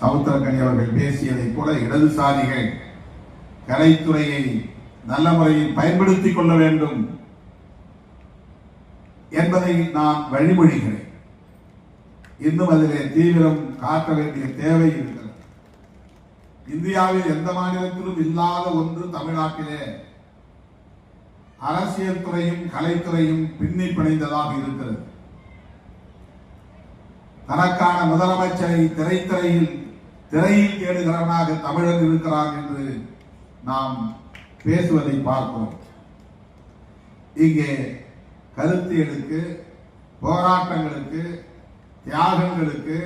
சமுத்திரக்கனி அவர்கள் பேசியதை போல இடதுசாரிகள் கலைத்துறையை நல்ல முறையில் பயன்படுத்திக் கொள்ள வேண்டும் என்பதை நான் வழிமொழிகிறேன். இன்னும் அதிலே தீவிரம் காட்ட வேண்டிய தேவை இருக்கிறது. இந்தியாவில் எந்த மாநிலத்திலும் இல்லாத ஒன்று தமிழ்நாட்டிலே அரசியல் துறையும் கலைத்துறையும் பின்னி பிணைந்ததாக இருக்கிறது. தனக்கான முதலமைச்சரை திரையில் தேடுகிறவனாக தமிழன் இருக்கிறான் என்று நாம் பேசுவதை பார்க்கிறோம். இங்கே கருத்தியலுக்கு, போராட்டங்களுக்கு, தியாகங்களுக்கு,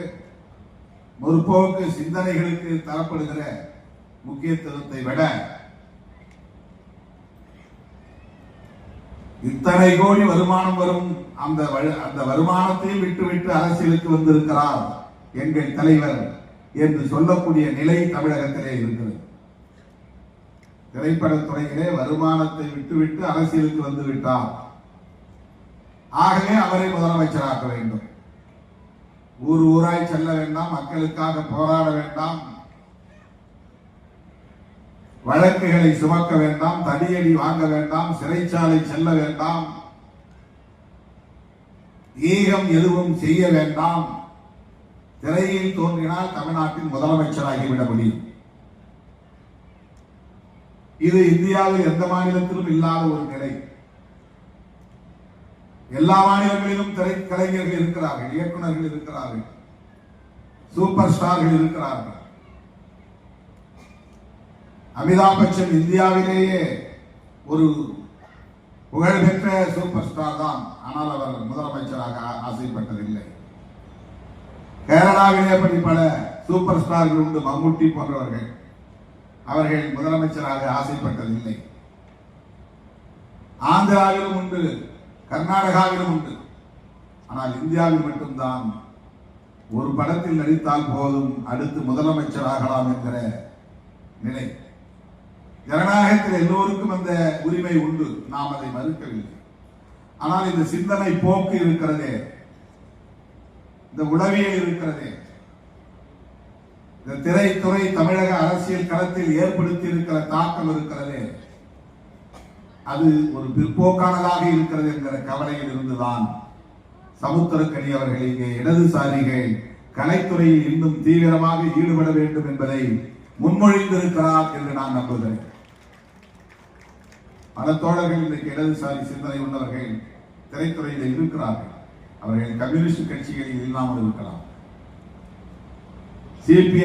முற்போக்கு சிந்தனைகளுக்கு தரப்படுகிற முக்கியத்துவத்தை விட இத்தனை கோடி வருமானம் வரும் அந்த வருமானத்தையும் விட்டுவிட்டு அரசியலுக்கு வந்திருக்கிறார் எங்கள் தலைவர் என்று சொல்லக்கூடிய நிலை தமிழகத்திலே இருக்கிறது. திரைப்படத்துறையிலே வருமானத்தை விட்டுவிட்டு அரசியலுக்கு வந்து விட்டார். ஆகவே அவரை முதலமைச்சராக்க வேண்டும். ஊர் ஊராய் செல்ல வேண்டாம், மக்களுக்காக போராட வேண்டாம், வழக்குகளை சுமக்க வேண்டாம், தடியடி வாங்க வேண்டாம், சிறைச்சாலை செல்ல வேண்டாம், ஈகம் எதுவும் செய்ய வேண்டாம். திரையில் தோன்றினால் தமிழ்நாட்டின் முதலமைச்சராகிவிட முடியும். இது இந்தியாவில் எந்த மாநிலத்திலும் இல்லாத ஒரு நிலை. எல்லா மாநிலங்களிலும் திரைக்கலைஞர்கள் இருக்கிறார்கள், இயக்குநர்கள் இருக்கிறார்கள், சூப்பர் ஸ்டார்கள் இருக்கிறார்கள். அமிதாப் பச்சன் இந்தியாவிலேயே ஒரு புகழ்பெற்ற சூப்பர் ஸ்டார் தான். ஆனால் அவர் முதலமைச்சராக ஆசைப்பட்டதில்லை. கேரளாவிலே அப்படி பல சூப்பர் ஸ்டார்கள் உண்டு, மம்முட்டி போன்றவர்கள். அவர்கள் முதலமைச்சராக ஆசைப்பட்டதில்லை. ஆந்திராவிலும் உண்டு, கர்நாடகாவிலும் உண்டு. ஆனால் இந்தியாவில் மட்டும்தான் ஒரு படத்தில் நடித்தால் போதும் அடுத்து முதலமைச்சராகலாம் என்கிற நிலை. ஜனநாயகத்தில் எல்லோருக்கும் அந்த உரிமை உண்டு, நாம் அதை மறுக்கவில்லை. ஆனால் இந்த சிந்தனை போக்கு இருக்கிறதே, இந்த உளவியல் இருக்கிறதே, இந்த திரைத்துறை தமிழக அரசியல் களத்தில் ஏற்படுத்தி இருக்கிற தாக்கம் இருக்கிறதே, அது ஒரு பிற்போக்கானதாக இருக்கிறது என்கிற கவலையில் இருந்துதான் சமுத்திரக்கனி அவர்கள் இங்கே இடதுசாரிகள் கலைத்துறையில் இன்னும் தீவிரமாக ஈடுபட வேண்டும் என்பதை முன்மொழிந்திருக்கிறார் என்று நான் நம்புகிறேன். பல தோழர்கள் இன்றைக்கு இடதுசாரி சிந்தனை உள்ளவர்கள் திரைத்துறையில் இருக்கிறார்கள். அவர்கள் கம்யூனிஸ்ட் கட்சிகளில் இல்லாமல் இருக்கலாம். சிபிஐ